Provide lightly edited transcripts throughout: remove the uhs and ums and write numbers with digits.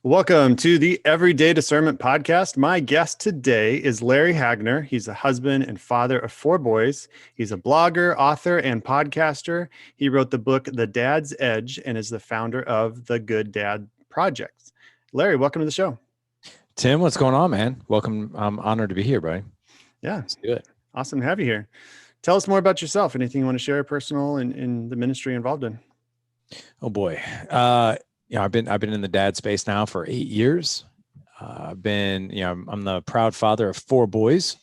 Welcome to the Everyday Discernment Podcast. My guest today is Larry Hagner. He's a husband and father of 4 boys. He's a blogger, author, and podcaster. He wrote the book, The Dad's Edge, and is the founder of the Good Dad Project. Larry, welcome to the show. Tim, what's going on, man? Welcome. I'm honored to be here, buddy. Yeah. Let's do it. Awesome to have you here. Tell us more about yourself. Anything you want to share personal in the ministry involved in? Oh boy. I've been in the dad space now for 8 years. I'm the proud father of 4 boys.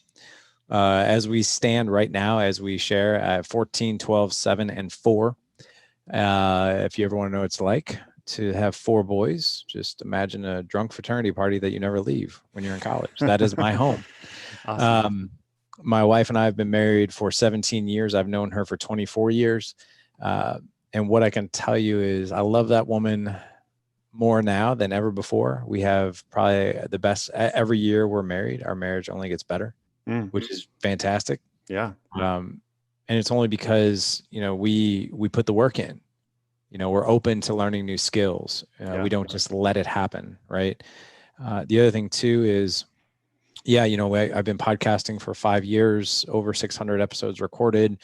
As we stand right now, as we share at 14, 12, 7, and 4. If you ever want to know what it's like to have 4 boys, just imagine a drunk fraternity party that you never leave when you're in college. That is my home. Awesome. My wife and I have been married for 17 years. I've known her for 24 years. And what I can tell you is I love that woman more now than ever before. We have probably the best. Every year we're married, our marriage only gets better, which is fantastic. Yeah. And it's only because, we put the work in. We're open to learning new skills. We don't just let it happen, right? The other thing too is, I've been podcasting for 5 years, over 600 episodes recorded.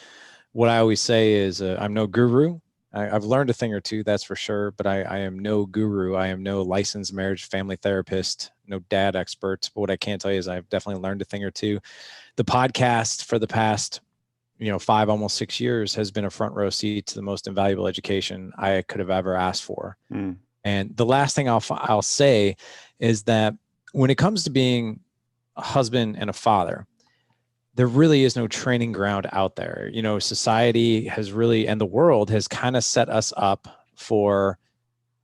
What I always say is I'm no guru. I've learned a thing or two, that's for sure, but I am no guru. I am no licensed marriage family therapist, no dad expert. But what I can tell you is I've definitely learned a thing or two. The podcast for the past, 5, almost 6 years has been a front row seat to the most invaluable education I could have ever asked for. And the last thing I'll say is that when it comes to being a husband and a father, there really is no training ground out there. Society has really, and the world has kind of set us up for,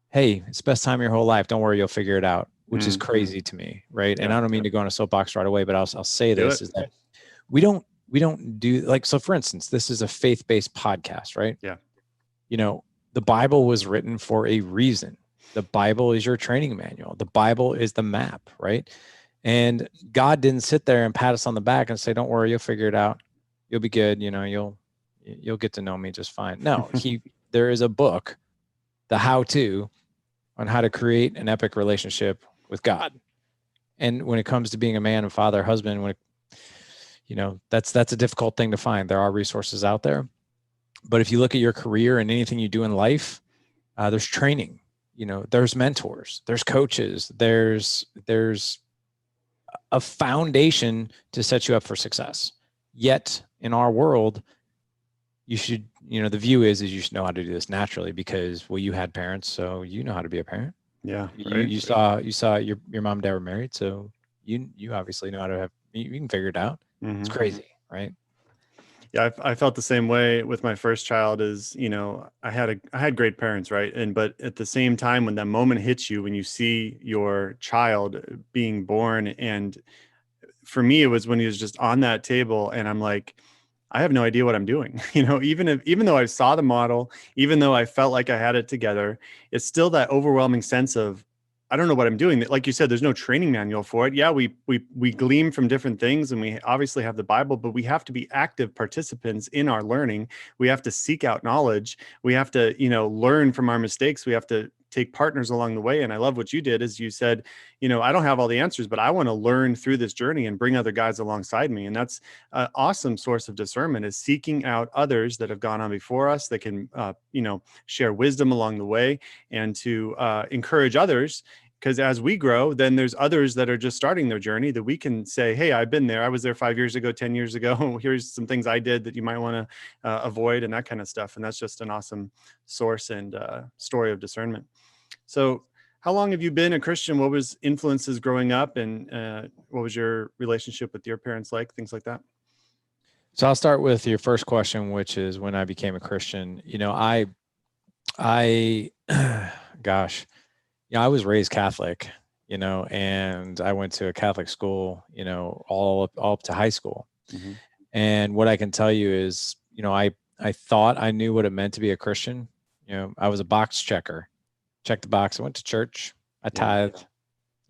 hey, it's the best time of your whole life. Don't worry, you'll figure it out, which is crazy to me, right? And I don't mean to go on a soapbox right away, but I'll say this, is that we don't do, like, so for instance, this is a faith-based podcast, right? Yeah. The Bible was written for a reason. The Bible is your training manual. The Bible is the map, right? And God didn't sit there and pat us on the back and say, don't worry, you'll figure it out. You'll be good. You'll get to know me just fine. No, there is a book, the how-to on how to create an epic relationship with God. And when it comes to being a man and father, husband, that's a difficult thing to find. There are resources out there, but if you look at your career and anything you do in life, there's training, there's mentors, there's coaches, there's a foundation to set you up for success. Yet in our world, you should, the view is you should know how to do this naturally because, well, you had parents, so you know how to be a parent. Yeah. You saw your mom and dad were married, so you obviously know how to you can figure it out. It's crazy, right? Yeah, I felt the same way with my first child. I had great parents, right? But at the same time, when that moment hits you, when you see your child being born, and for me, it was when he was just on that table, and I'm like, I have no idea what I'm doing. Even though I saw the model, even though I felt like I had it together, it's still that overwhelming sense of, I don't know what I'm doing. Like you said, there's no training manual for it. Yeah, we glean from different things, and we obviously have the Bible, but we have to be active participants in our learning. We have to seek out knowledge. We have to, learn from our mistakes. We have to take partners along the way. And I love what you did, is you said, I don't have all the answers, but I want to learn through this journey and bring other guys alongside me. And that's an awesome source of discernment, is seeking out others that have gone on before us that can, share wisdom along the way, and to encourage others. Because as we grow, then there's others that are just starting their journey that we can say, hey, I've been there. I was there 5 years ago, 10 years ago. Here's some things I did that you might want to avoid, and that kind of stuff. And that's just an awesome source and story of discernment. So how long have you been a Christian? What was influences growing up, and what was your relationship with your parents like, things like that? So I'll start with your first question, which is when I became a Christian. Gosh. I was raised Catholic, and I went to a Catholic school, all up to high school. And what I can tell you is, I thought I knew what it meant to be a Christian. I was a box checker, checked the box. I went to church. I tithed,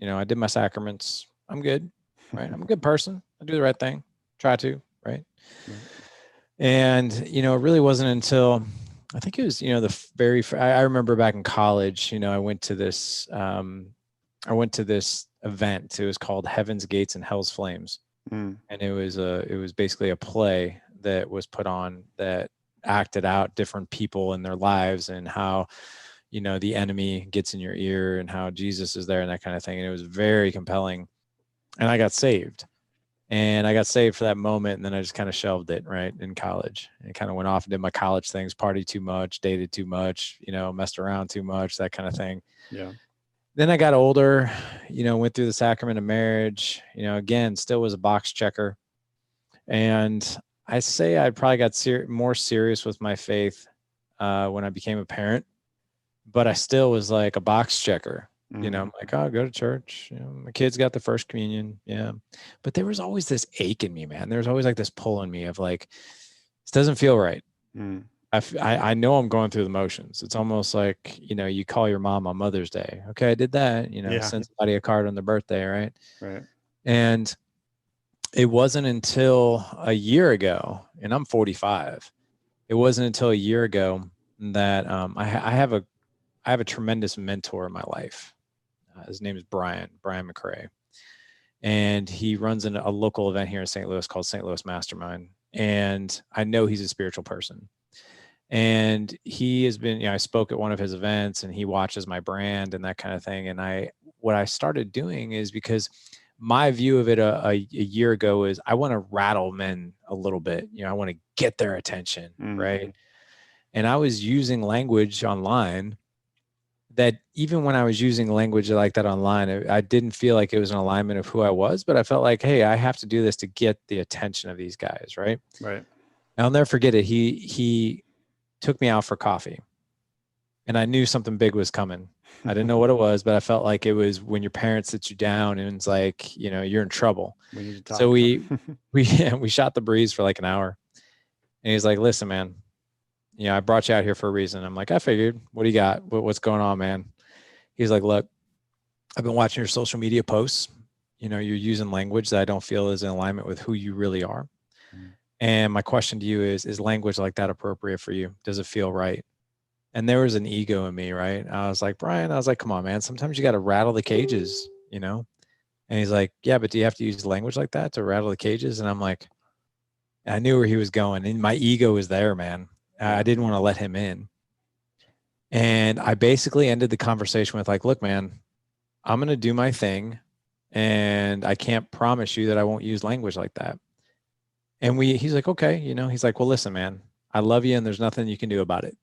I did my sacraments. I'm good, right? I'm a good person. I do the right thing. Try to, right? And, it really wasn't until I think it was, I remember back in college, I went to this I went to this event. It was called Heaven's Gates and Hell's Flames. Mm. And it was basically a play that was put on that acted out different people in their lives and how, the enemy gets in your ear and how Jesus is there and that kind of thing. And it was very compelling. And I got saved. And I got saved for that moment. And then I just kind of shelved it right in college and kind of went off and did my college things, partied too much, dated too much, messed around too much, that kind of thing. Yeah. Then I got older, went through the sacrament of marriage, again, still was a box checker. And I say I probably got more serious with my faith when I became a parent, but I still was like a box checker. I'm like, oh, go to church. My kids got the first communion. Yeah. But there was always this ache in me, man. There was always like this pull in me of like, this doesn't feel right. Mm. I know I'm going through the motions. It's almost like, you call your mom on Mother's Day. Okay, I did that, send somebody a card on their birthday, right? Right. And it wasn't until a year ago, and I'm 45. It wasn't until a year ago that I have a tremendous mentor in my life. His name is Brian McRae. And he runs a local event here in St. Louis called St. Louis Mastermind. And I know he's a spiritual person. And he has been, I spoke at one of his events and he watches my brand and that kind of thing. And what I started doing is because my view of it a year ago is I want to rattle men a little bit. I want to get their attention, right? And I was using language online that even when I was using language like that online, I didn't feel like it was an alignment of who I was, but I felt like, hey, I have to do this to get the attention of these guys, right? Right. I'll never forget it. He took me out for coffee and I knew something big was coming. I didn't know what it was, but I felt like it was when your parents sit you down and it's like, you're in trouble. We need to talk. So we shot the breeze for like an hour and he's like, listen, man, I brought you out here for a reason. I'm like, I figured. What do you got? What's going on, man? He's like, look, I've been watching your social media posts. You're using language that I don't feel is in alignment with who you really are. And my question to you is language like that appropriate for you? Does it feel right? And there was an ego in me, right? I was like, Brian, come on, man. Sometimes you got to rattle the cages, And he's like, yeah, but do you have to use language like that to rattle the cages? And I'm like, I knew where he was going. And my ego was there, man. I didn't want to let him in. And I basically ended the conversation with like, look, man, I'm going to do my thing. And I can't promise you that I won't use language like that. And he's like, okay, he's like, well, listen, man, I love you and there's nothing you can do about it.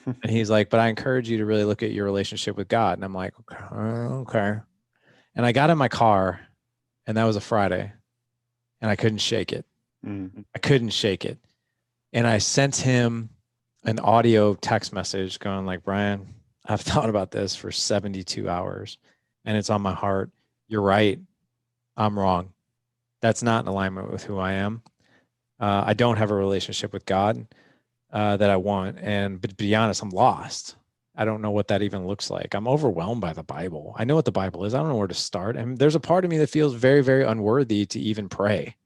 And he's like, but I encourage you to really look at your relationship with God. And I'm like, okay. And I got in my car and that was a Friday and I couldn't shake it. I couldn't shake it. And I sent him an audio text message going like, Brian, I've thought about this for 72 hours and it's on my heart. You're right. I'm wrong. That's not in alignment with who I am. I don't have a relationship with God that I want. But to be honest, I'm lost. I don't know what that even looks like. I'm overwhelmed by the Bible. I know what the Bible is. I don't know where to start. And there's a part of me that feels very, very unworthy to even pray.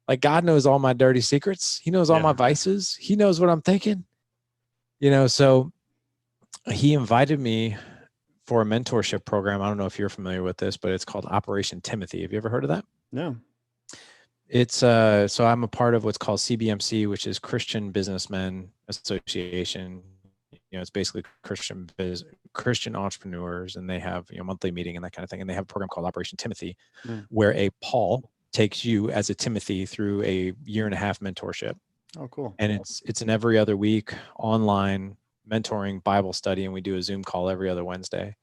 Like God knows all my dirty secrets. He knows all my vices. He knows what I'm thinking. So he invited me for a mentorship program. I don't know if you're familiar with this, but it's called Operation Timothy. Have you ever heard of that? No. It's so I'm a part of what's called CBMC, which is Christian Businessmen Association. It's basically Christian entrepreneurs, and they have monthly meeting and that kind of thing. And they have a program called Operation Timothy, where a Paul takes you as a Timothy through a 1.5 year mentorship. Oh, cool. And it's an every other week online mentoring Bible study, and we do a Zoom call every other Wednesday.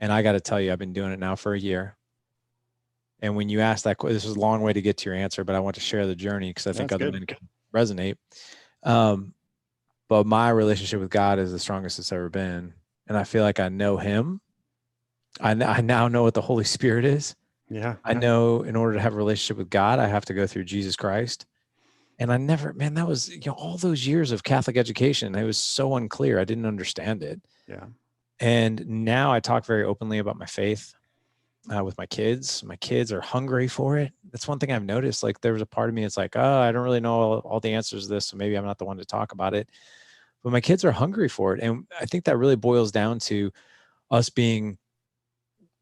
And I got to tell you, I've been doing it now for a year. And when you ask that, this is a long way to get to your answer, but I want to share the journey because I think other men can resonate. But my relationship with God is the strongest it's ever been. And I feel like I know him. I now know what the Holy Spirit is. Yeah. I know in order to have a relationship with God, I have to go through Jesus Christ. And I never, man, that was, all those years of Catholic education, it was so unclear. I didn't understand it. Yeah. And now I talk very openly about my faith with my kids. My kids are hungry for it. That's one thing I've noticed. Like there was a part of me, it's like, oh, I don't really know all the answers to this, so maybe I'm not the one to talk about it. But my kids are hungry for it. And I think that really boils down to us being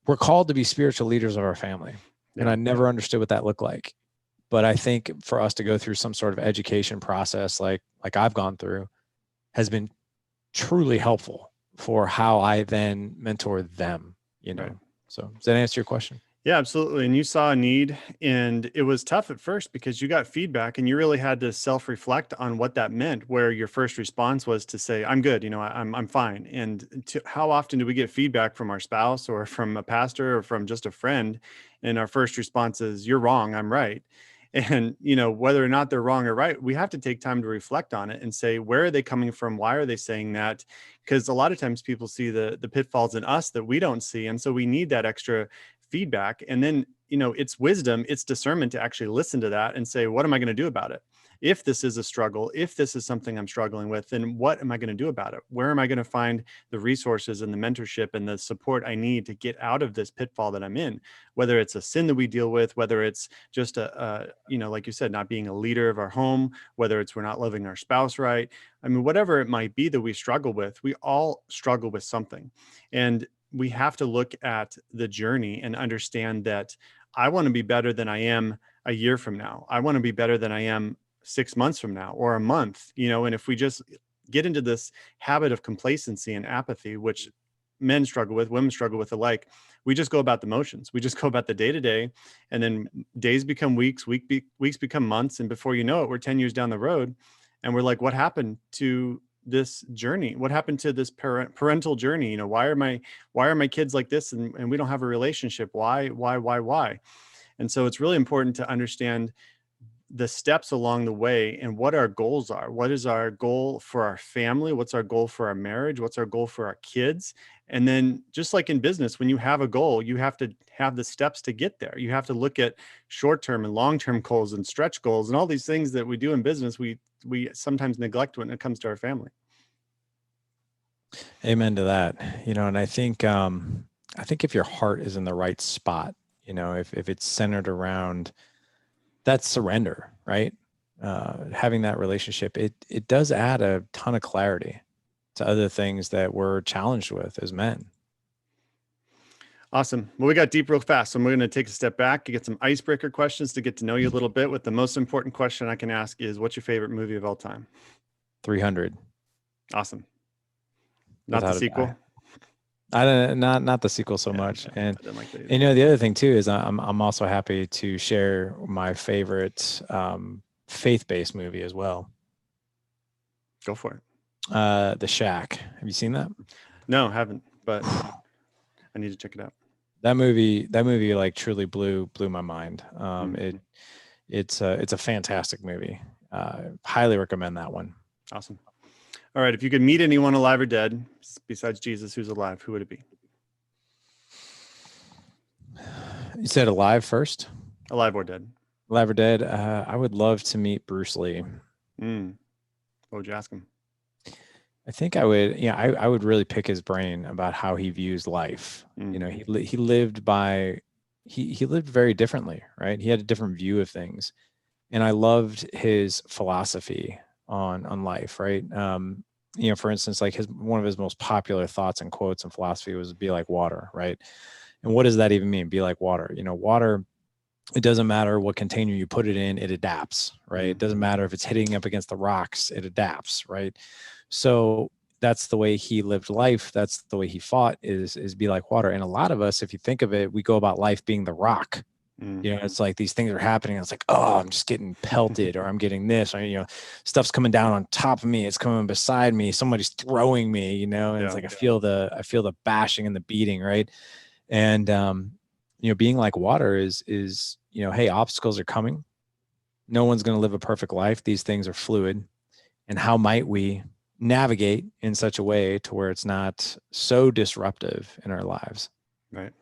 we're called to be spiritual leaders of our family. And I never understood what that looked like. But I think for us to go through some sort of education process like I've gone through has been truly helpful for how I then mentor them, you know. Right. So does that answer your question? Yeah, absolutely. And you saw a need, and it was tough at first because you got feedback and you really had to self-reflect on what that meant, where your first response was to say, I'm good, I'm fine. And how often do we get feedback from our spouse or from a pastor or from just a friend? And our first response is, you're wrong, I'm right. And, whether or not they're wrong or right, we have to take time to reflect on it and say, where are they coming from? Why are they saying that? Because a lot of times people see the pitfalls in us that we don't see. And so we need that extra feedback. And then, it's wisdom, it's discernment to actually listen to that and say, what am I going to do about it? If this is a struggle, if this is something I'm struggling with, then what am I going to do about it? Where am I going to find the resources and the mentorship and the support I need to get out of this pitfall that I'm in? Whether it's a sin that we deal with, whether it's just like you said, not being a leader of our home, whether it's we're not loving our spouse right. I mean, whatever it might be that we struggle with, we all struggle with something. And we have to look at the journey and understand that I want to be better than I am a year from now. I want to be better than I am 6 months from now or a month, and if we just get into this habit of complacency and apathy, which men struggle with, women struggle with alike, we just go about the motions. We just go about the day to day, and then days become weeks, weeks become months. And before you know it, we're 10 years down the road. And we're like, what happened to this journey? What happened to this parental journey? Why are my kids like this? And we don't have a relationship. Why? And so it's really important to understand the steps along the way and what our goals are. What is our goal for our family? What's our goal for our marriage? What's our goal for our kids? And then just like in business, when you have a goal, you have to have the steps to get there. You have to look at short-term and long-term goals and stretch goals and all these things that we do in business. We sometimes neglect when it comes to our family. Amen to that. And I think if your heart is in the right spot, if it's centered around that surrender, right? Having that relationship, it does add a ton of clarity to other things that we're challenged with as men. Awesome. Well, we got deep real fast. So we're going to take a step back, get some icebreaker questions to get to know you a little bit. With the most important question I can ask is, what's your favorite movie of all time? 300. Awesome. Not the sequel? I don't, not the sequel so much. And the other thing too is I'm also happy to share my favorite faith-based movie as well. Go for it. The Shack. Have you seen that? No, haven't, but I need to check it out. That movie like truly blew my mind. It's a fantastic movie. Highly recommend that one. Awesome. All right. If you could meet anyone alive or dead besides Jesus who's alive, who would it be? You said alive first? Alive or dead. Alive or dead. I would love to meet Bruce Lee. What would you ask him? I think I would, I would really pick his brain about how he views life. He lived very differently, right? He had a different view of things. And I loved his philosophy on life, right? For instance, like one of his most popular thoughts and quotes and philosophy was be like water, right? And what does that even mean? Be like water. Water, it doesn't matter what container you put it in, it adapts, right? It doesn't matter if it's hitting up against the rocks, it adapts, right? So that's the way he lived life. That's the way he fought is be like water. And a lot of us, if you think of it, we go about life being the rock. It's like these things are happening. And it's like, oh, I'm just getting pelted, or I'm getting this, or, stuff's coming down on top of me. It's coming beside me. Somebody's throwing me, and it's like, I feel the bashing and the beating. Right. And, being like water is, hey, obstacles are coming. No one's going to live a perfect life. These things are fluid. And how might we navigate in such a way to where it's not so disruptive in our lives? Right.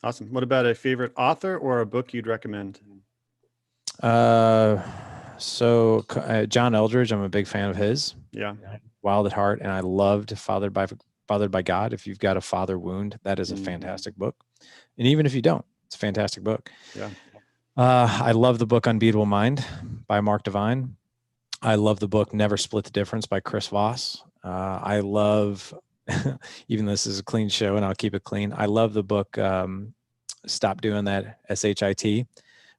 Awesome. What about a favorite author or a book you'd recommend? So John Eldredge, I'm a big fan of his. Yeah. Wild at Heart. And I loved Fathered by God. If you've got a father wound, that is a fantastic book. And even if you don't, it's a fantastic book. Yeah. I love the book Unbeatable Mind by Mark Divine. I love the book Never Split the Difference by Chris Voss. I love even though this is a clean show and I'll keep it clean. I love the book, Stop Doing That, SHIT,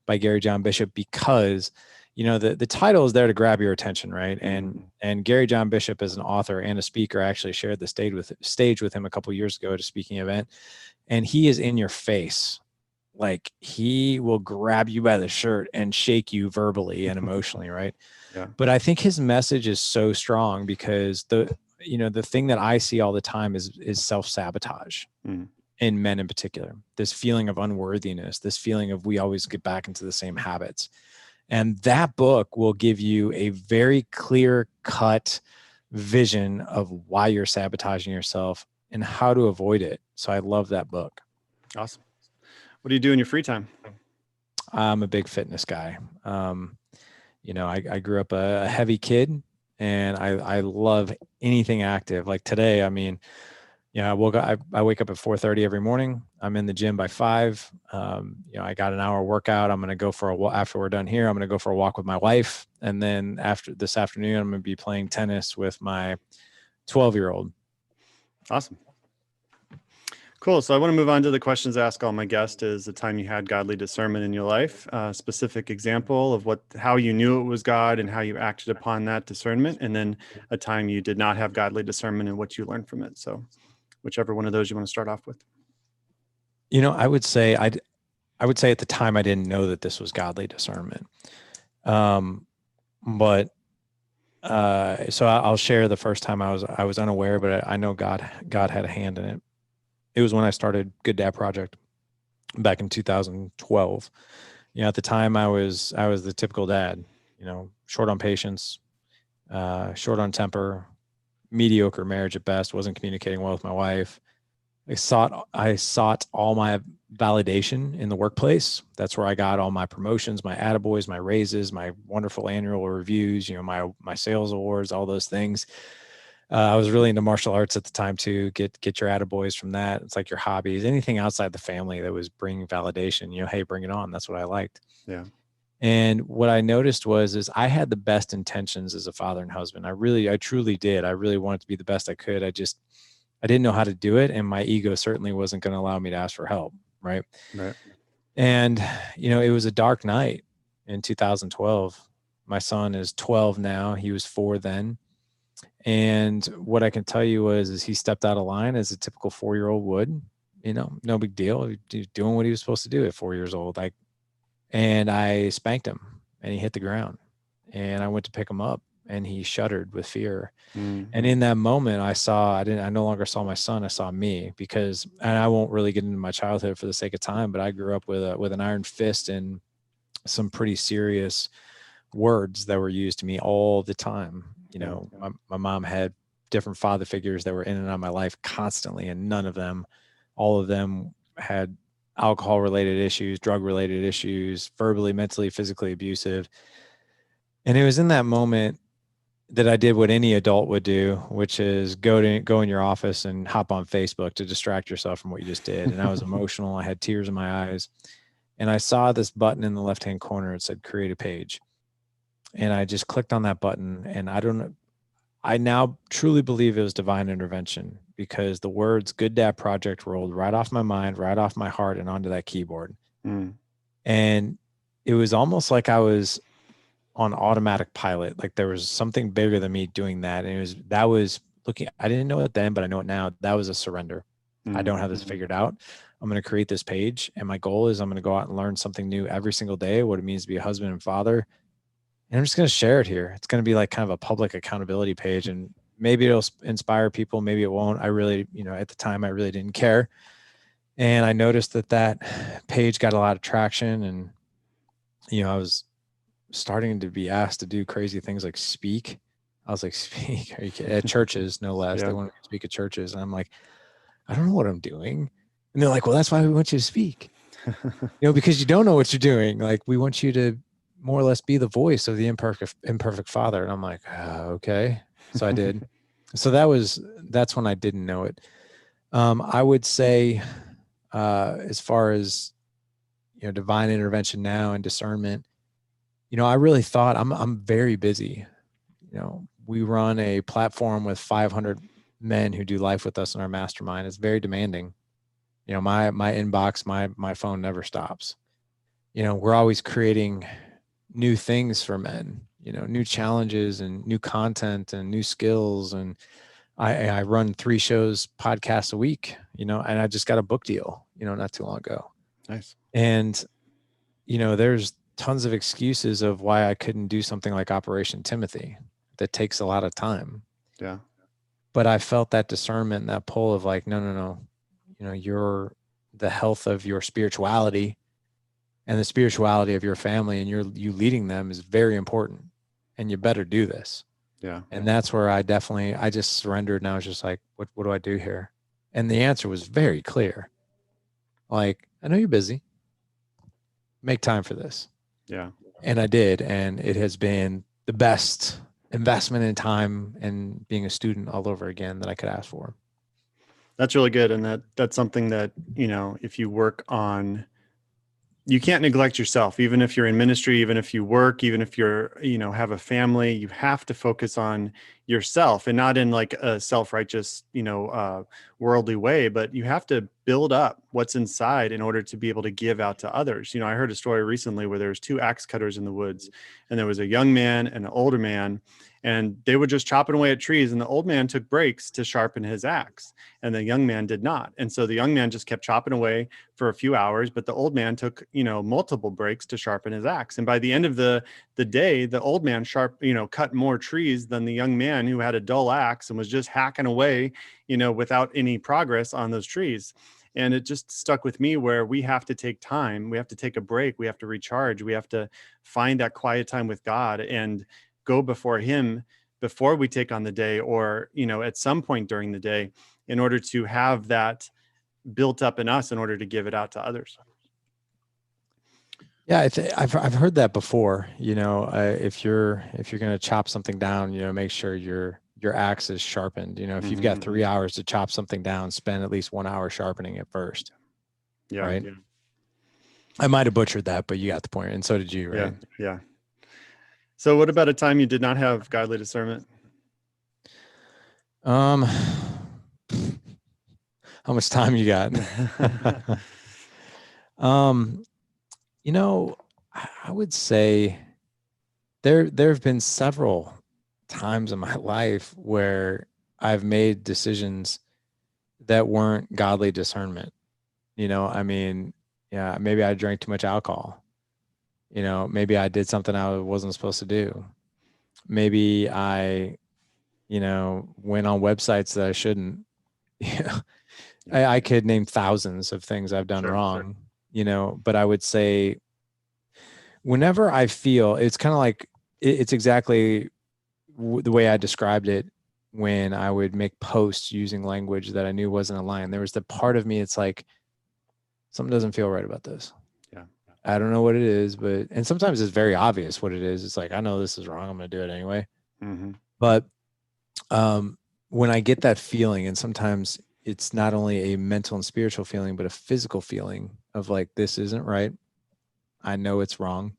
by Gary John Bishop, because, you know, the title is there to grab your attention, right? And Gary John Bishop, as an author and a speaker, actually shared the stage with him a couple of years ago at a speaking event, and he is in your face. Like, he will grab you by the shirt and shake you verbally and emotionally, right? Yeah. But I think his message is so strong because the thing that I see all the time is self-sabotage. In men in particular, this feeling of unworthiness, this feeling of we always get back into the same habits. And that book will give you a very clear cut vision of why you're sabotaging yourself and how to avoid it. So I love that book. Awesome. What do you do in your free time? I'm a big fitness guy. You know, I grew up a heavy kid, and I love anything active. Like today, I mean, yeah, I wake up at 4:30 every morning. I'm in the gym by 5. You know, I got an hour workout. I'm going to go for a walk after we're done here. I'm going to go for a walk with my wife. And then after this afternoon, I'm going to be playing tennis with my 12-year-old. Awesome. Cool. So I want to move on to the questions I ask all my guests. Is the time you had godly discernment in your life, a specific example of how you knew it was God and how you acted upon that discernment, and then a time you did not have godly discernment and what you learned from it. So whichever one of those you want to start off with. You know, I would say at the time I didn't know that this was godly discernment. But so I'll share the first time I was unaware, but I know God had a hand in it. It was when I started Good Dad Project back in 2012. You know, at the time I was the typical dad, you know, short on patience, short on temper, mediocre marriage at best, wasn't communicating well with my wife. I sought all my validation in the workplace. That's where I got all my promotions, my attaboys, my raises, my wonderful annual reviews, you know, my sales awards, all those things. I was really into martial arts at the time too. Get your attaboys from that. It's like your hobbies, anything outside the family that was bringing validation, you know, hey, bring it on. That's what I liked. Yeah. And what I noticed is I had the best intentions as a father and husband. I truly did. I really wanted to be the best I could. I didn't know how to do it. And my ego certainly wasn't going to allow me to ask for help. Right. Right. And, you know, it was a dark night in 2012. My son is 12 now. He was 4 then. And what I can tell you is he stepped out of line as a typical 4-year-old would. You know, no big deal. He was doing what he was supposed to do at 4 years old. And I spanked him, and he hit the ground. And I went to pick him up, and he shuddered with fear. And in that moment, I no longer saw my son. I saw me, because, and I won't really get into my childhood for the sake of time, but I grew up with an iron fist and some pretty serious words that were used to me all the time. You know, my mom had different father figures that were in and out of my life constantly, and all of them had alcohol related issues, drug related issues, verbally, mentally, physically abusive. And it was in that moment that I did what any adult would do, which is go in your office and hop on Facebook to distract yourself from what you just did. And I was emotional. I had tears in my eyes, and I saw this button in the left-hand corner. It said create a page. And I just clicked on that button, and I now truly believe it was divine intervention, because the words Good Dad Project rolled right off my mind, right off my heart, and onto that keyboard. And it was almost like I was on automatic pilot. Like there was something bigger than me doing that. And I didn't know it then, but I know it now. That was a surrender. I don't have this figured out. I'm going to create this page. And my goal is I'm going to go out and learn something new every single day, what it means to be a husband and father. And I'm just going to share it here. It's going to be like kind of a public accountability page, and maybe it'll inspire people. Maybe it won't. I really, you know, at the time I really didn't care. And I noticed that page got a lot of traction, and, you know, I was starting to be asked to do crazy things like speak. I was like, speak? Are you kidding? At churches, no less. They want me to speak at churches. And I'm like, I don't know what I'm doing. And they're like, well, that's why we want you to speak. You know, because you don't know what you're doing. Like, we want you to more or less be the voice of the imperfect father. And I'm like, okay. So I did. So that's when I didn't know it. I would say, as far as, you know, divine intervention now and discernment, you know, I really thought I'm very busy. You know, we run a platform with 500 men who do life with us in our mastermind, it's very demanding. You know, my inbox, my phone never stops. You know, we're always creating new things for men, you know, new challenges and new content and new skills. And I run 3 shows, podcasts a week, you know, and I just got a book deal, you know, not too long ago. Nice. And, you know, there's tons of excuses of why I couldn't do something like Operation Timothy that takes a lot of time. Yeah. But I felt that discernment, that pull of like, no, you know, the health of your spirituality and the spirituality of your family and you leading them is very important, and you better do this. Yeah. And that's where I just surrendered. And I was just like, what do I do here? And the answer was very clear. Like, I know you're busy. Make time for this. Yeah. And I did. And it has been the best investment in time and being a student all over again that I could ask for. That's really good. And that's something that, you know, if you work on, you can't neglect yourself, even if you're in ministry, even if you work, even if you're, you know, have a family, you have to focus on yourself, and not in like a self-righteous, you know, worldly way, but you have to build up what's inside in order to be able to give out to others. You know, I heard a story recently where there was 2 axe cutters in the woods, and there was a young man and an older man, and they were just chopping away at trees, and the old man took breaks to sharpen his axe, and the young man did not. And so the young man just kept chopping away for a few hours, but the old man took, you know, multiple breaks to sharpen his axe. And by the end of the day, the old man cut more trees than the young man who had a dull axe and was just hacking away, you know, without any progress on those trees. And it just stuck with me, where we have to take time, we have to take a break, we have to recharge, we have to find that quiet time with God and go before him before we take on the day, or, you know, at some point during the day, in order to have that built up in us in order to give it out to others. Yeah, I've heard that before. You know, if you're going to chop something down, you know, make sure your axe is sharpened. You know, if you've got 3 hours to chop something down, spend at least 1 hour sharpening it first. Yeah. Right. Yeah. I might have butchered that, but you got the point, and so did you, right? Yeah. So what about a time you did not have godly discernment? How much time you got? You know, I would say there have been several times in my life where I've made decisions that weren't godly discernment. You know, I mean, yeah, maybe I drank too much alcohol. You know, maybe I did something I wasn't supposed to do. Maybe I, you know, went on websites that I shouldn't. Yeah. I could name thousands of things I've done wrong, you know, but I would say whenever I feel, it's kind of like, it's exactly the way I described it when I would make posts using language that I knew wasn't aligned. There was the part of me, it's like, something doesn't feel right about this. Yeah. I don't know what it is, and sometimes it's very obvious what it is. It's like, I know this is wrong, I'm going to do it anyway. Mm-hmm. But when I get that feeling, and sometimes it's not only a mental and spiritual feeling, but a physical feeling of like, this isn't right. I know it's wrong.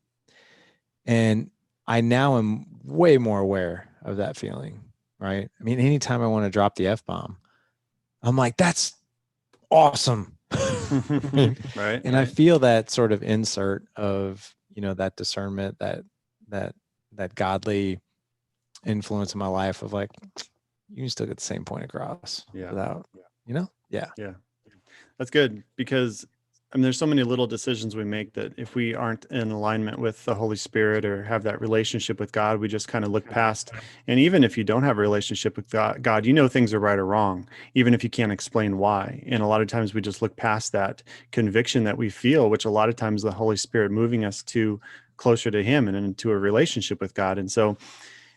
And I now am way more aware of that feeling, right? I mean, anytime I want to drop the F-bomb, I'm like, that's awesome. Right. And I feel that sort of insert of, you know, that discernment, that godly influence in my life of like, you can still get the same point across without, you know? Yeah. That's good, because I mean, there's so many little decisions we make that if we aren't in alignment with the Holy Spirit or have that relationship with God, we just kind of look past. And even if you don't have a relationship with God, you know things are right or wrong, even if you can't explain why. And a lot of times we just look past that conviction that we feel, which a lot of times the Holy Spirit moving us to closer to him and into a relationship with God. And so,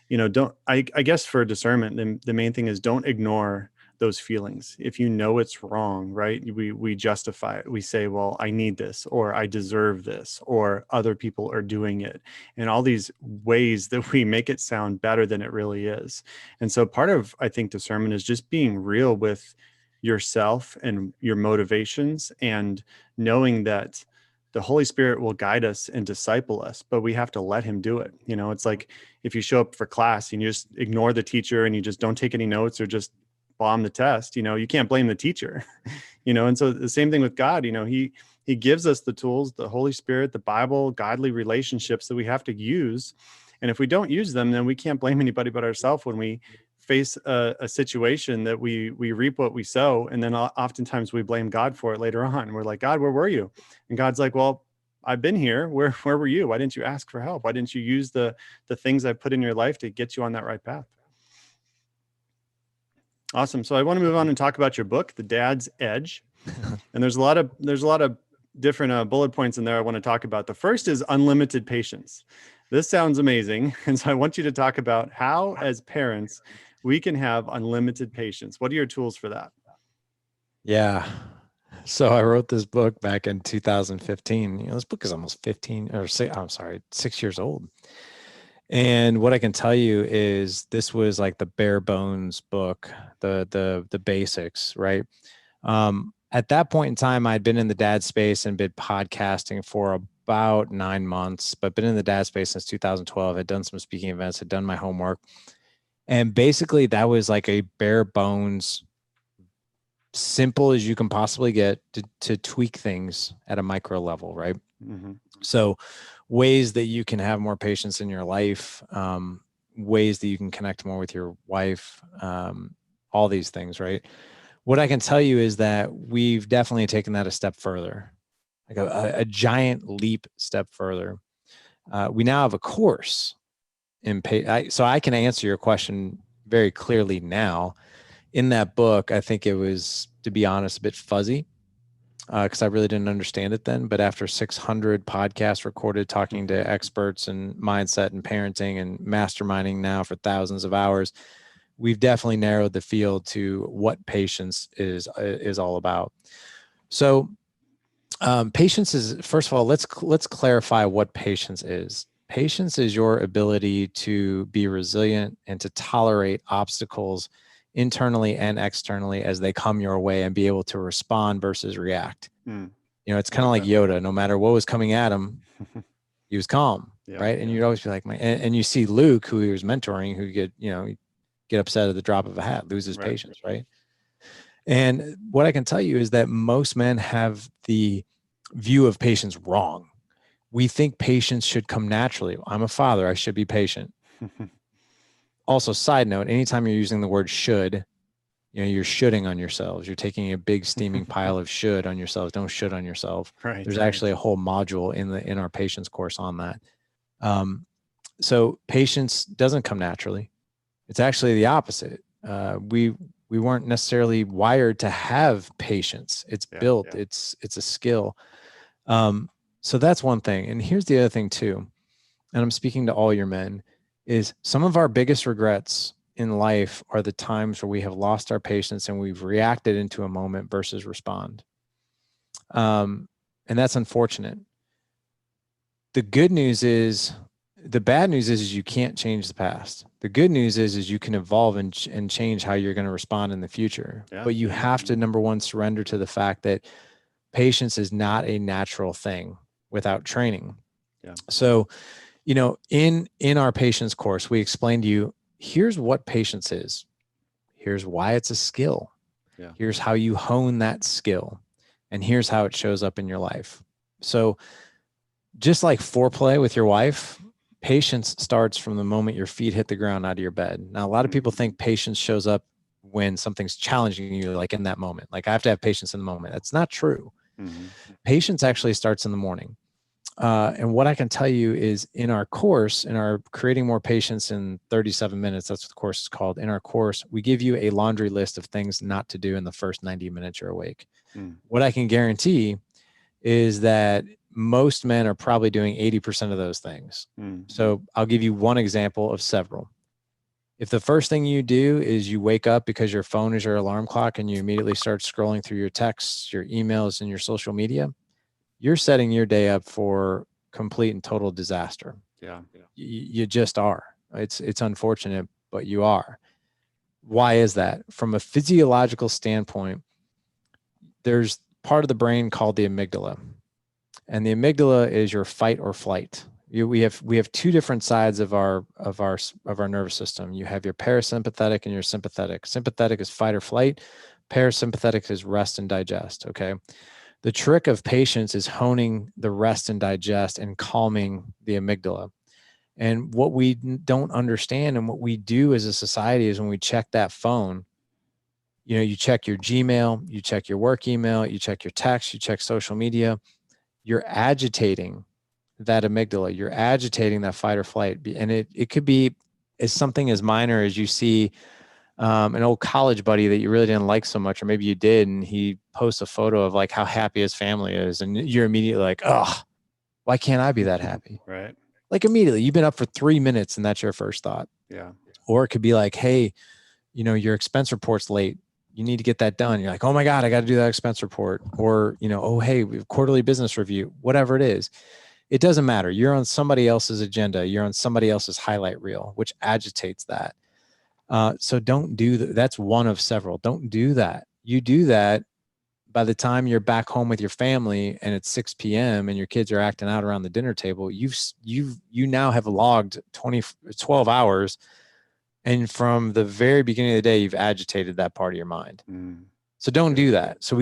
you know, I guess for discernment, the main thing is don't ignore those feelings. If you know it's wrong, right? We justify it. We say, well, I need this, or I deserve this, or other people are doing it. And all these ways that we make it sound better than it really is. And so part of, I think, discernment is just being real with yourself and your motivations, and knowing that the Holy Spirit will guide us and disciple us, but we have to let him do it. You know, it's like if you show up for class and you just ignore the teacher and you just don't take any notes, or just bomb the test, you can't blame the teacher, and so the same thing with God, he gives us the tools, the Holy Spirit, the Bible, godly relationships that we have to use. And if we don't use them, then we can't blame anybody but ourselves when we face a situation that we reap what we sow. And then oftentimes we blame God for it later on. We're like, God, where were you? And God's like, well, I've been here. Where were you? Why didn't you ask for help? Why didn't you use the things I put in your life to get you on that right path? Awesome. So I want to move on and talk about your book, The Dad's Edge. And there's a lot of different bullet points in there I want to talk about. The first is unlimited patience. This sounds amazing. And so I want you to talk about how, as parents, we can have unlimited patience. What are your tools for that? Yeah. So I wrote this book back in 2015. This book is almost 6 years old. And what I can tell you is this was like the bare bones book, the basics, right? At that point in time, I'd been in the dad space and been podcasting for about 9 months, but been in the dad space since 2012. Had done some speaking events, had done my homework. And basically that was like a bare bones, simple as you can possibly get to tweak things at a micro level, right? Mm-hmm. So ways that you can have more patience in your life, ways that you can connect more with your wife, all these things, right? What I can tell you is that we've definitely taken that a step further, like a giant leap step further. We now have a course in so I can answer your question very clearly now. In that book, I think it was, to be honest, a bit fuzzy because I really didn't understand it then. But after 600 podcasts recorded, talking to experts in mindset and parenting and masterminding now for thousands of hours, we've definitely narrowed the field to what patience is all about. So patience is, first of all, let's clarify what patience is. Patience is your ability to be resilient and to tolerate obstacles internally and externally as they come your way and be able to respond versus react. It's kind of like Yoda. No matter what was coming at him, he was calm, right? And you'd always be like, and you see Luke, who he was mentoring, who get upset at the drop of a hat, loses patience, right? And what I can tell you is that most men have the view of patience wrong. We think patience should come naturally. I'm a father, I should be patient. Also, side note, anytime you're using the word should, you're shoulding on yourselves. You're taking a big steaming pile of should on yourselves. Don't should on yourself. Right. There's actually a whole module in our patience course on that. So patience doesn't come naturally. It's actually the opposite. We weren't necessarily wired to have patience. It's built. Yeah. It's a skill. So that's one thing. And here's the other thing too, and I'm speaking to all your men, is some of our biggest regrets in life are the times where we have lost our patience and we've reacted into a moment versus respond. And that's unfortunate. The bad news is you can't change the past. The good news is you can evolve and change how you're going to respond in the future. Yeah. But you have to, number one, surrender to the fact that patience is not a natural thing without training. Yeah. So, in our patience course, we explain to you, here's what patience is. Here's why it's a skill. Yeah. Here's how you hone that skill. And here's how it shows up in your life. So just like foreplay with your wife, patience starts from the moment your feet hit the ground out of your bed. Now, a lot of people think patience shows up when something's challenging you, like in that moment. Like, I have to have patience in the moment. That's not true. Mm-hmm. Patience actually starts in the morning. And what I can tell you is in our course, in our Creating More Patience in 37 Minutes, that's what the course is called. In our course, we give you a laundry list of things not to do in the first 90 minutes you're awake. What I can guarantee is that most men are probably doing 80% of those things. So I'll give you one example of several. If the first thing you do is you wake up because your phone is your alarm clock and you immediately start scrolling through your texts, your emails, and your social media, you're setting your day up for complete and total disaster. Yeah. You just are. It's unfortunate, but you are. Why is that? From a physiological standpoint, there's part of the brain called the amygdala. And the amygdala is your fight or flight. We have two different sides of our nervous system. You have your parasympathetic and your sympathetic. Sympathetic is fight or flight. Parasympathetic is rest and digest. Okay. The trick of patience is honing the rest and digest and calming the amygdala. And what we don't understand and what we do as a society is when we check that phone, you check your Gmail, you check your work email, you check your text, you check social media, you're agitating that amygdala, you're agitating that fight or flight. And it could be as something as minor as you see an old college buddy that you really didn't like so much, or maybe you did, and he posts a photo of like how happy his family is. And you're immediately like, oh, why can't I be that happy? Right. Like immediately you've been up for 3 minutes and that's your first thought. Yeah. Or it could be like, hey, your expense report's late. You need to get that done. You're like, oh my God, I got to do that expense report. Or, oh, hey, we have quarterly business review, whatever it is. It doesn't matter. You're on somebody else's agenda. You're on somebody else's highlight reel, which agitates that. So don't do that. That's one of several. Don't do that. You do that by the time you're back home with your family and it's 6 p.m. and your kids are acting out around the dinner table, you now have logged 12 hours. And from the very beginning of the day, you've agitated that part of your mind. So don't do that. So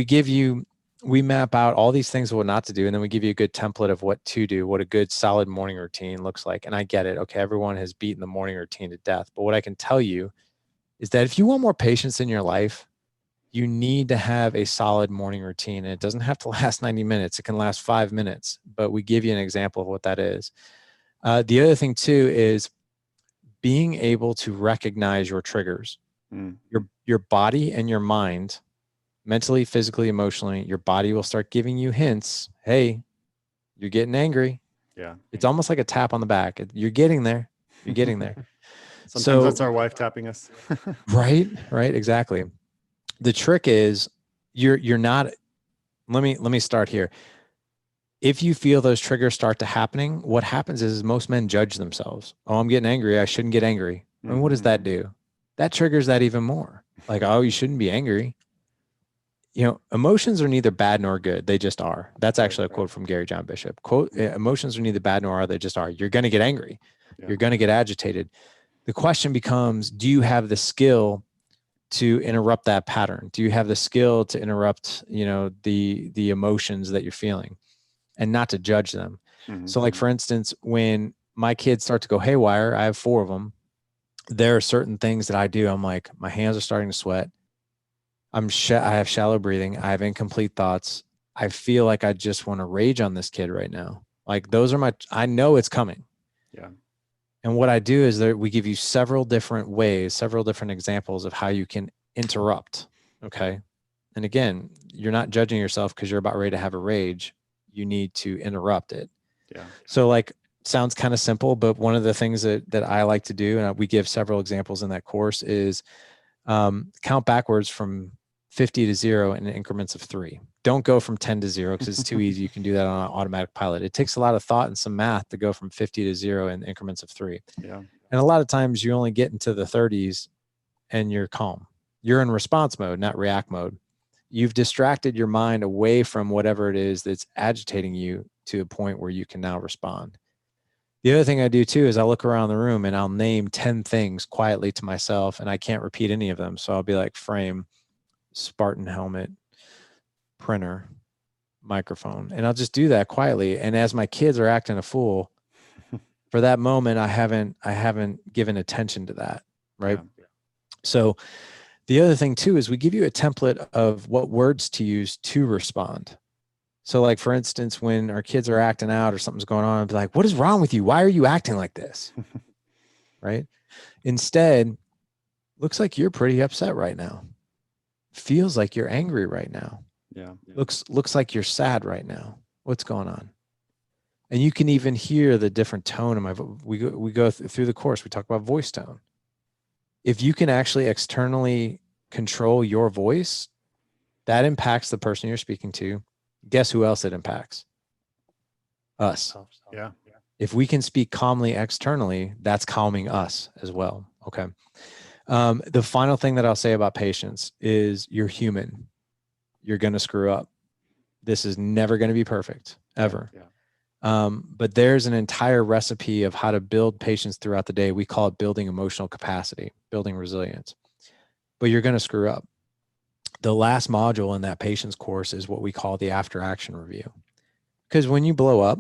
we map out all these things of what not to do. And then we give you a good template of what to do, what a good solid morning routine looks like. And I get it. Okay. Everyone has beaten the morning routine to death. But what I can tell you is that if you want more patience in your life, you need to have a solid morning routine. And it doesn't have to last 90 minutes. It can last 5 minutes, but we give you an example of what that is. The other thing too is being able to recognize your triggers. Your body and your mind, mentally, physically, emotionally, your body will start giving you hints. Hey, you're getting angry. Yeah. It's almost like a tap on the back. You're getting there. You're getting there. Sometimes that's our wife tapping us. Right, exactly. The trick is you're not, let me start here. If you feel those triggers start to happening, what happens is most men judge themselves. Oh, I'm getting angry. I shouldn't get angry. I mean, what does that do? That triggers that even more. Like, oh, you shouldn't be angry. Emotions are neither bad nor good. They just are. That's actually a quote from Gary John Bishop. Quote, emotions are neither bad nor are, they just are. You're going to get angry. Yeah. You're going to get agitated. The question becomes, do you have the skill to interrupt that pattern? Do you have the skill to interrupt, the emotions that you're feeling and not to judge them? So like, for instance, when my kids start to go haywire, I have 4 of them. There are certain things that I do. I'm like, my hands are starting to sweat. I have shallow breathing. I have incomplete thoughts. I feel like I just want to rage on this kid right now. Like those are I know it's coming. Yeah. And what I do is that we give you several different ways, several different examples of how you can interrupt. Okay. And again, you're not judging yourself because you're about ready to have a rage. You need to interrupt it. Yeah. So like, sounds kind of simple, but one of the things that I like to do, and we give several examples in that course, is count backwards from 50 to 0 in increments of 3. Don't go from 10 to 0 because it's too easy. You can do that on an automatic pilot. It takes a lot of thought and some math to go from 50 to 0 in increments of 3. Yeah. And a lot of times you only get into the 30s and you're calm. You're in response mode, not react mode. You've distracted your mind away from whatever it is that's agitating you to a point where you can now respond. The other thing I do too is I look around the room and I'll name 10 things quietly to myself, and I can't repeat any of them. So I'll be like, frame, Spartan helmet, printer, microphone. And I'll just do that quietly. And as my kids are acting a fool, for that moment, I haven't given attention to that. Right. Yeah. So the other thing too is we give you a template of what words to use to respond. So like, for instance, when our kids are acting out or something's going on, I'll be like, what is wrong with you? Why are you acting like this? Right? Instead, looks like you're pretty upset right now. Feels like you're angry right now. Yeah. Looks like you're sad right now. What's going on? And you can even hear the different tone of my voice. We go through the course. We talk about voice tone. If you can actually externally control your voice, that impacts the person you're speaking to. Guess who else it impacts? Us. Yeah. If we can speak calmly externally, that's calming us as well. Okay. The final thing that I'll say about patience is you're human. You're going to screw up. This is never going to be perfect, ever. Yeah. But there's an entire recipe of how to build patience throughout the day. We call it building emotional capacity, building resilience. But you're going to screw up. The last module in that patience course is what we call the after action review. Because when you blow up,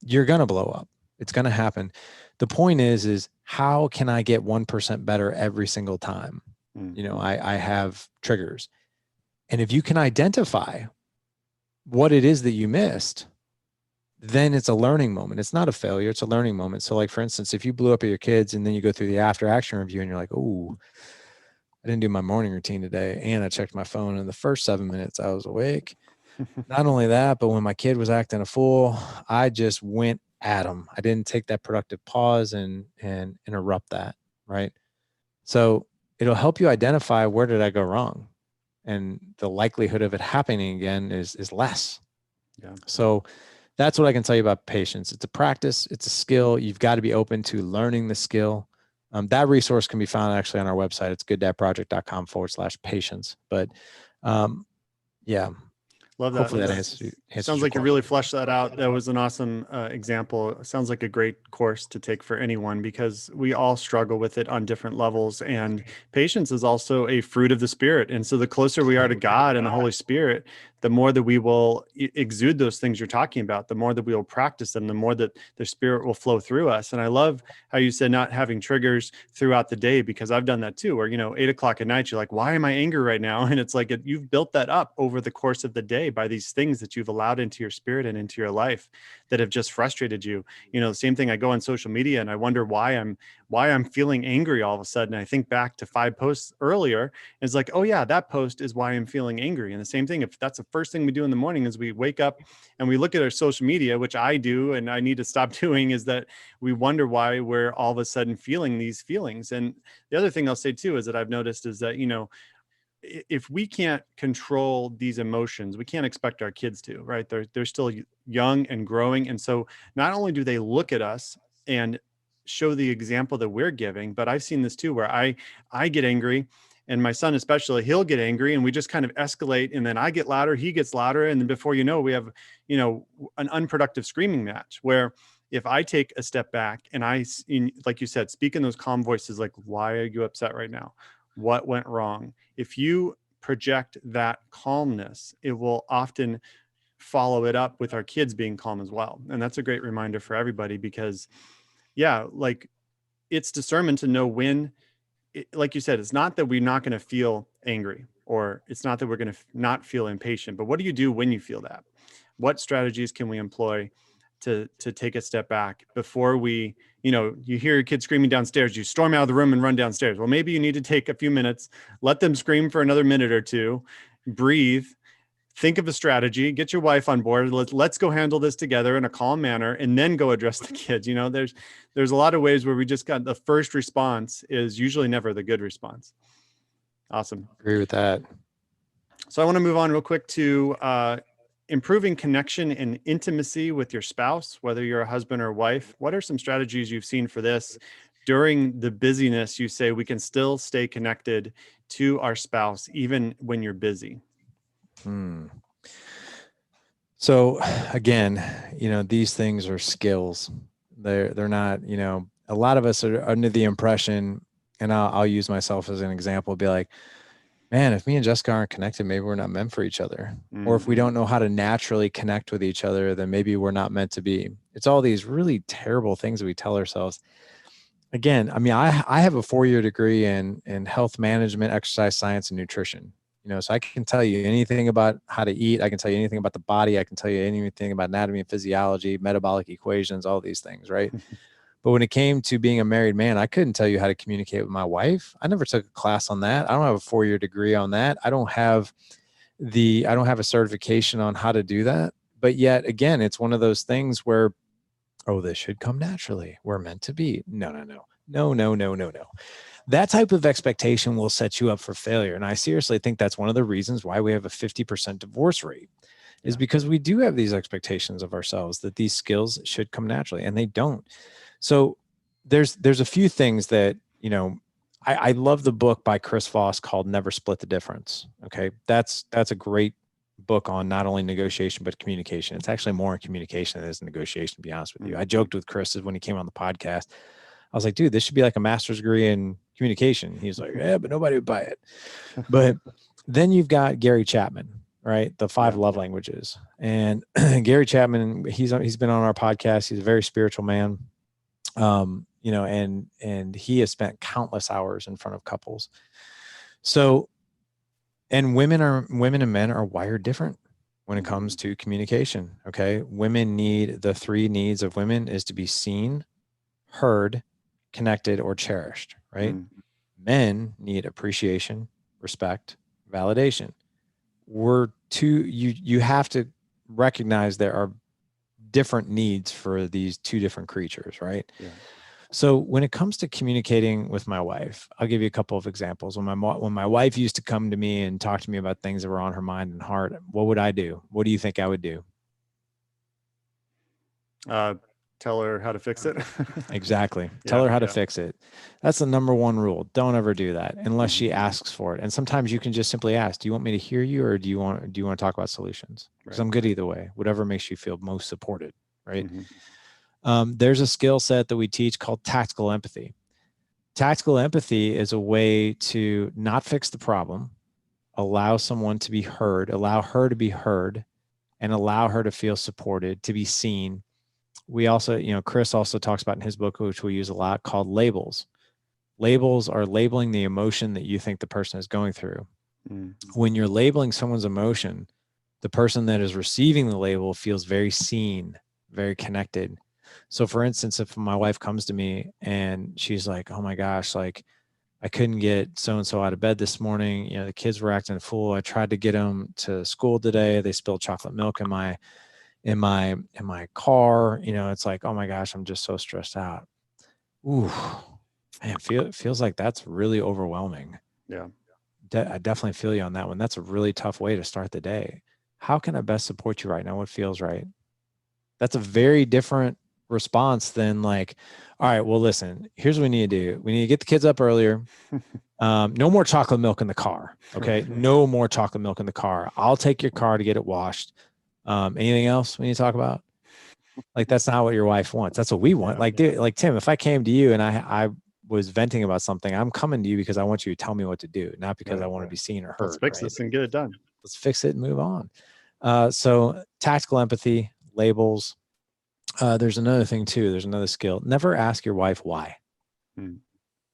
you're going to blow up. It's going to happen. The point is how can I get 1% better every single time? I have triggers. And if you can identify what it is that you missed, then it's a learning moment. It's not a failure. It's a learning moment. So like, for instance, if you blew up at your kids and then you go through the after action review and you're like, oh, I didn't do my morning routine today. And I checked my phone in the first 7 minutes I was awake. Not only that, but when my kid was acting a fool, I just went at him. I didn't take that productive pause and interrupt that. Right. So it'll help you identify where did I go wrong? And the likelihood of it happening again is less. Yeah. So that's what I can tell you about patience. It's a practice. It's a skill. You've got to be open to learning the skill. That resource can be found actually on our website. It's gooddadproject.com/patience. But yeah. Love that. Hopefully that answers Sounds like you really fleshed that out. That was an awesome example. Sounds like a great course to take for anyone because we all struggle with it on different levels. And patience is also a fruit of the Spirit. And so the closer we are to God and the Holy Spirit, the more that we will exude those things you're talking about, the more that we will practice them, the more that the Spirit will flow through us. And I love how you said not having triggers throughout the day, because I've done that too, where, 8 o'clock at night, you're like, why am I angry right now? And it's like, you've built that up over the course of the day by these things that you've allowed into your spirit and into your life that have just frustrated you. The same thing, I go on social media and I wonder why I'm feeling angry all of a sudden. I think back to 5 posts earlier. And it's like, oh yeah, that post is why I'm feeling angry. And the same thing, if that's the first thing we do in the morning is we wake up and we look at our social media, which I do, and I need to stop doing, is that we wonder why we're all of a sudden feeling these feelings. And the other thing I'll say too, is that I've noticed is that, if we can't control these emotions, we can't expect our kids to, right? They're still young and growing. And so not only do they look at us and show the example that we're giving, but I've seen this too, where I get angry, and my son especially, he'll get angry and we just kind of escalate, and then I get louder, he gets louder. And then before you know, we have, an unproductive screaming match where if I take a step back and like you said, speak in those calm voices, like, why are you upset right now? What went wrong? If you project that calmness, it will often follow it up with our kids being calm as well. And that's a great reminder for everybody, because yeah, like, it's discernment to know when, like you said, it's not that we're not going to feel angry, or it's not that we're going to not feel impatient, but what do you do when you feel that? What strategies can we employ to take a step back before we, you hear your kid screaming downstairs, you storm out of the room and run downstairs. Well, maybe you need to take a few minutes, let them scream for another minute or two, breathe, think of a strategy, get your wife on board. Let's go handle this together in a calm manner, and then go address the kids. There's a lot of ways where we just got the first response is usually never the good response. Awesome. Agree with that. So I want to move on real quick to improving connection and intimacy with your spouse, whether you're a husband or wife. What are some strategies you've seen for this during the busyness? You say we can still stay connected to our spouse even when you're busy. So again, these things are skills. They're not, a lot of us are under the impression, and I'll use myself as an example, be like, man, if me and Jessica aren't connected, maybe we're not meant for each other. Or if we don't know how to naturally connect with each other, then maybe we're not meant to be. It's all these really terrible things that we tell ourselves. Again, I mean, I have a 4-year degree in health management, exercise science, and nutrition. So I can tell you anything about how to eat. I can tell you anything about the body. I can tell you anything about anatomy and physiology, metabolic equations, all these things, right? But when it came to being a married man, I couldn't tell you how to communicate with my wife. I never took a class on that. I don't have a 4-year degree on that. I don't have a certification on how to do that. But yet again, it's one of those things where, oh, this should come naturally. We're meant to be. No. That type of expectation will set you up for failure. And I seriously think that's one of the reasons why we have a 50% divorce rate, is because we do have these expectations of ourselves that these skills should come naturally, and they don't. So there's a few things that, I love the book by Chris Voss called Never Split the Difference. Okay. That's a great book on not only negotiation, but communication. It's actually more in communication than it is negotiation, to be honest with you. I joked with Chris when he came on the podcast. I was like, dude, this should be like a master's degree in communication. He's like, yeah, but nobody would buy it. But then you've got Gary Chapman, right? The 5 love languages. And Gary Chapman, he's been on our podcast. He's a very spiritual man. You know, and he has spent countless hours in front of couples. So, and women and men are wired different when it comes to communication. Okay. Women need, the 3 needs of women is to be seen, heard, connected, or cherished, right? Men need appreciation, respect, validation. You have to recognize there are different needs for these 2 different creatures, right? Yeah. So when it comes to communicating with my wife, I'll give you a couple of examples. When my wife used to come to me and talk to me about things that were on her mind and heart, what would I do? What do you think I would do? Tell her how to fix it. Exactly. Tell her how to fix it. That's the number 1 rule. Don't ever do that unless she asks for it. And sometimes you can just simply ask, do you want me to hear you, or do you want to talk about solutions? Because I'm good either way, whatever makes you feel most supported, right? There's a skill set that we teach called tactical empathy. Tactical empathy is a way to not fix the problem, allow someone to be heard, allow her to be heard, and allow her to feel supported, to be seen. We also, Chris also talks about in his book, which we use a lot, called labels. Labels are labeling the emotion that you think the person is going through. When you're labeling someone's emotion, the person that is receiving the label feels very seen, very connected. So for instance, if my wife comes to me and she's like, oh my gosh, like I couldn't get so-and-so out of bed this morning. The kids were acting a fool. I tried to get them to school today. They spilled chocolate milk in my car. It's like, oh my gosh, I'm just so stressed out. Ooh, man, feels like that's really overwhelming. Yeah. I definitely feel you on that one. That's a really tough way to start the day. How can I best support you right now? What feels right? That's a very different response than like, all right, well, listen, here's what we need to do. We need to get the kids up earlier. No more chocolate milk in the car. Okay. No more chocolate milk in the car. I'll take your car to get it washed. Anything else we need to talk about? Like, that's not what your wife wants. That's what we want. Dude, like Tim, if I came to you and I was venting about something, I'm coming to you because I want you to tell me what to do, not because I want to be seen or heard. Let's fix this and get it done. Let's fix it and move on. So tactical empathy, labels. There's another thing too. There's another skill. Never ask your wife why.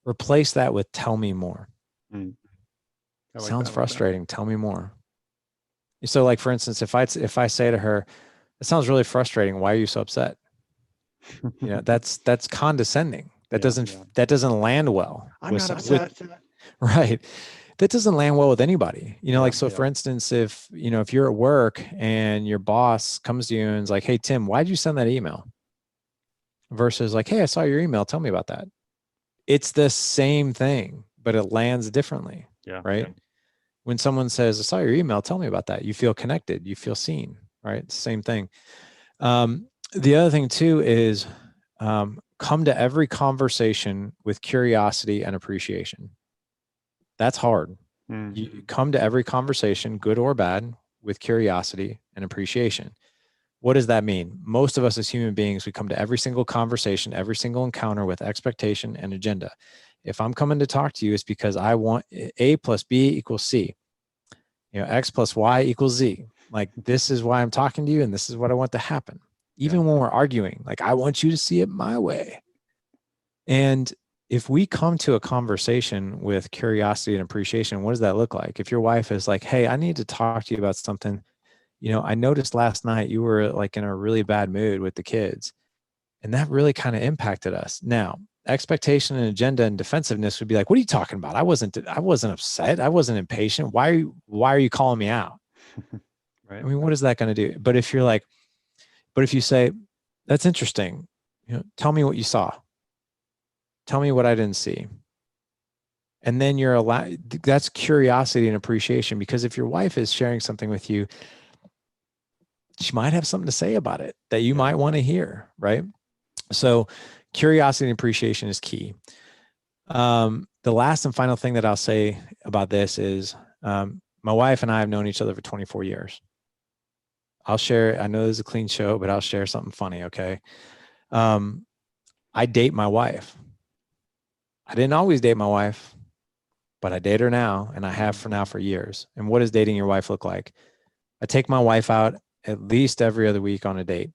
Replace that with tell me more. Sounds frustrating. Tell me more. So like, for instance, if I say to her, it sounds really frustrating. Why are you so upset? That's condescending. That doesn't land well. I'm not upset. Right. That doesn't land well with anybody. For instance, if you're at work and your boss comes to you and is like, hey, Tim, why'd you send that email? Versus like, hey, I saw your email. Tell me about that. It's the same thing, but it lands differently. Yeah. Right. Yeah. When someone says, I saw your email, tell me about that. You feel connected. You feel seen. Right. It's the same thing. The other thing too is come to every conversation with curiosity and appreciation. That's hard. You come to every conversation, good or bad, with curiosity and appreciation. What does that mean? Most of us as human beings, we come to every single conversation, every single encounter with expectation and agenda. If I'm coming to talk to you, it's because I want A plus B equals C. X plus Y equals Z. Like, this is why I'm talking to you, and this is what I want to happen. Even when we're arguing, like, I want you to see it my way. And if we come to a conversation with curiosity and appreciation, what does that look like? If your wife is like, hey, I need to talk to you about something. I noticed last night you were like in a really bad mood with the kids, and that really kind of impacted us. Now, expectation and agenda and defensiveness would be like, what are you talking about? I wasn't upset. I wasn't impatient. Why are you calling me out? Right. I mean, what is that going to do? But if you say, that's interesting, tell me what you saw. Tell me what I didn't see. And then you're allowed, that's curiosity and appreciation, because if your wife is sharing something with you, she might have something to say about it that you might want to hear. Right. So curiosity and appreciation is key. The last and final thing that I'll say about this is, my wife and I have known each other for 24 years. I'll share, I know this is a clean show, but I'll share something funny. Okay. Um, I date my wife. I didn't always date my wife, but I date her now, and I have for now for years. And what does dating your wife look like? I take my wife out at least every other week on a date.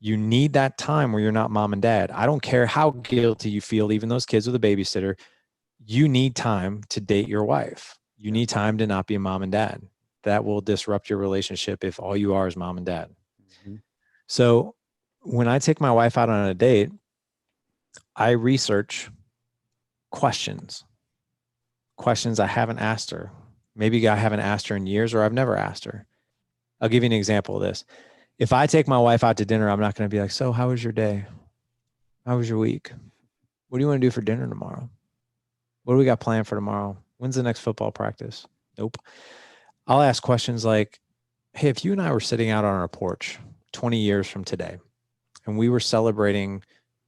You need that time where you're not mom and dad. I don't care how guilty you feel, even those kids with a babysitter. You need time to date your wife. You need time to not be a mom and dad. That will disrupt your relationship if all you are is mom and dad. Mm-hmm. So when I take my wife out on a date, I research questions I haven't asked her. Maybe I haven't asked her in years, or I've never asked her. I'll give you an example of this. If I take my wife out to dinner, I'm not going to be like, so how was your day? How was your week? What do you want to do for dinner tomorrow? What do we got planned for tomorrow? When's the next football practice? Nope. I'll ask questions like, hey, if you and I were sitting out on our porch 20 years from today, and we were celebrating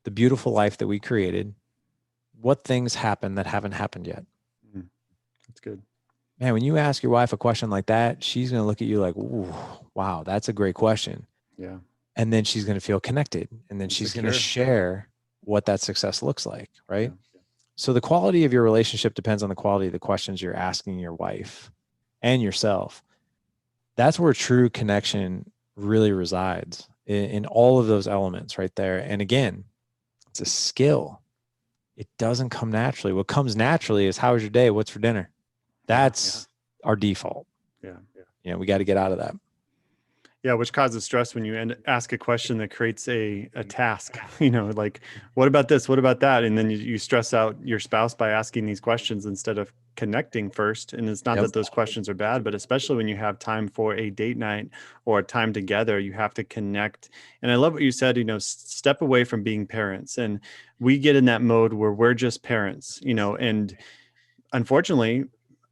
the beautiful life that we created, what things happen that haven't happened yet? That's good. Man, when you ask your wife a question like that, she's going to look at you like, ooh, wow, that's a great question. Yeah. And then she's going to feel connected. And then she's going to share what that success looks like, right? Yeah. So the quality of your relationship depends on the quality of the questions you're asking your wife and yourself. That's where true connection really resides, in all of those elements right there. And again, it's a skill. It doesn't come naturally. What comes naturally is, how was your day? What's for dinner? That's our default. Yeah. You know, we got to get out of that. Yeah, which causes stress when you ask a question that creates a task, you know, like, what about this? What about that? And then you stress out your spouse by asking these questions instead of connecting first. And it's not that those questions are bad, but especially when you have time for a date night or time together, you have to connect. And I love what you said, you know, step away from being parents. And we get in that mode where we're just parents, you know, and unfortunately,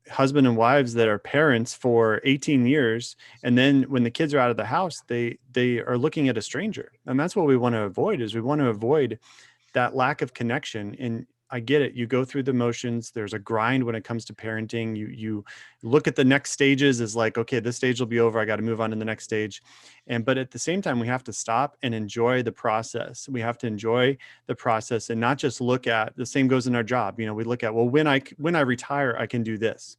husband and wives that are parents for 18 years, and then when the kids are out of the house, they are looking at a stranger. And that's what we want to avoid, is we want to avoid that lack of connection. And I get it, you go through the motions, there's a grind when it comes to parenting. You look at the next stages as like, okay, this stage will be over, I got to move on to the next stage. But at the same time, we have to stop and enjoy the process. We have to enjoy the process and not just look at, the same goes in our job. You know, we look at, well, when I retire, I can do this.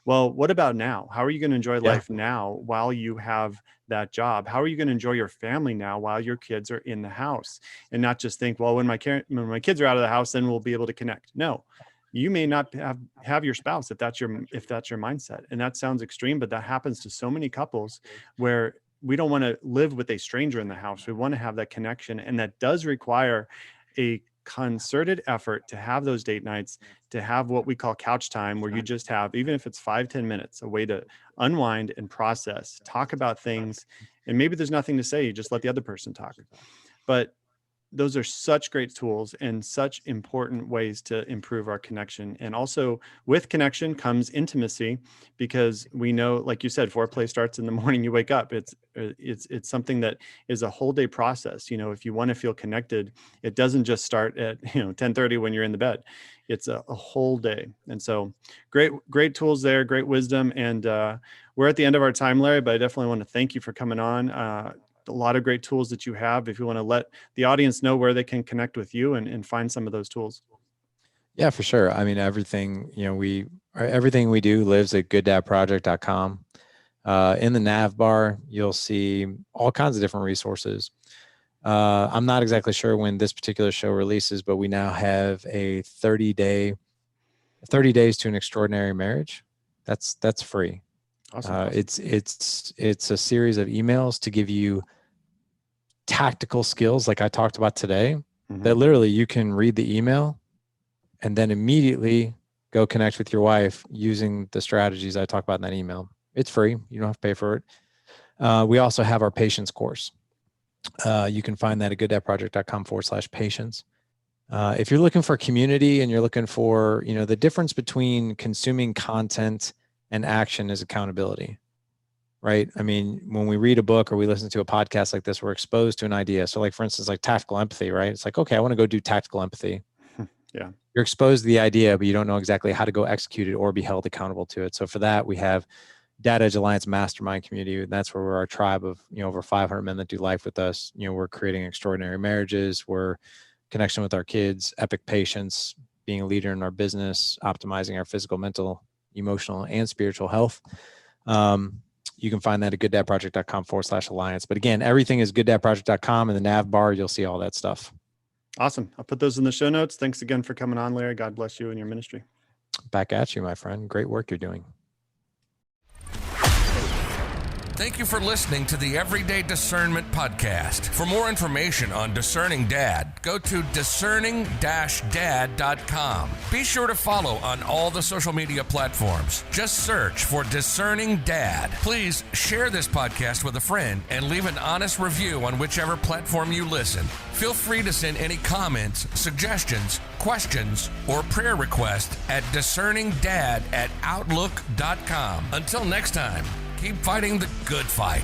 Well, what about now? How are you going to enjoy life now while you have that job? How are you going to enjoy your family now while your kids are in the house? And not just think, well, when my kids are out of the house, then we'll be able to connect. No, you may not have your spouse if that's your mindset. And that sounds extreme, but that happens to so many couples where we don't want to live with a stranger in the house. We want to have that connection. And that does require a concerted effort to have those date nights, to have what we call couch time, where you just have, even if it's 5-10 minutes, a way to unwind and process, talk about things. And maybe there's nothing to say, you just let the other person talk. But those are such great tools and such important ways to improve our connection. And also with connection comes intimacy, because we know, like you said, foreplay starts in the morning you wake up. It's something that is a whole day process. You know, if you want to feel connected, it doesn't just start at 10:30 when you're in the bed. It's a whole day. And so great tools there, great wisdom. And we're at the end of our time, Larry, but I definitely want to thank you for coming on. A lot of great tools that you have. If you want to let the audience know where they can connect with you and find some of those tools. Yeah, for sure. I mean, everything we do lives at gooddadproject.com. In the nav bar, you'll see all kinds of different resources. I'm not exactly sure when this particular show releases, but we now have a 30 days to an extraordinary marriage. That's free. Awesome. It's a series of emails to give you tactical skills like I talked about today, that literally you can read the email and then immediately go connect with your wife using the strategies I talk about in that email. It's free. You don't have to pay for it. We also have our patience course. You can find that at gooddadproject.com/patience. If you're looking for community and you're looking for, the difference between consuming content and action is accountability, right? I mean, when we read a book or we listen to a podcast like this, we're exposed to an idea. So like, for instance, like tactical empathy, right? It's like, okay, I want to go do tactical empathy. Yeah. You're exposed to the idea, but you don't know exactly how to go execute it or be held accountable to it. So for that, we have Dad Edge Alliance Mastermind community. That's where we're our tribe of, over 500 men that do life with us. We're creating extraordinary marriages. We're connection with our kids, epic patience, being a leader in our business, optimizing our physical, mental, emotional, and spiritual health. You can find that at gooddadproject.com/alliance. But again, everything is gooddadproject.com. In the nav bar, you'll see all that stuff. Awesome. I'll put those in the show notes. Thanks again for coming on, Larry. God bless you and your ministry. Back at you, my friend. Great work you're doing. Thank you for listening to the Everyday Discernment Podcast. For more information on Discerning Dad, go to discerning-dad.com. Be sure to follow on all the social media platforms. Just search for Discerning Dad. Please share this podcast with a friend and leave an honest review on whichever platform you listen. Feel free to send any comments, suggestions, questions, or prayer requests at discerningdad@outlook.com. Until next time, keep fighting the good fight.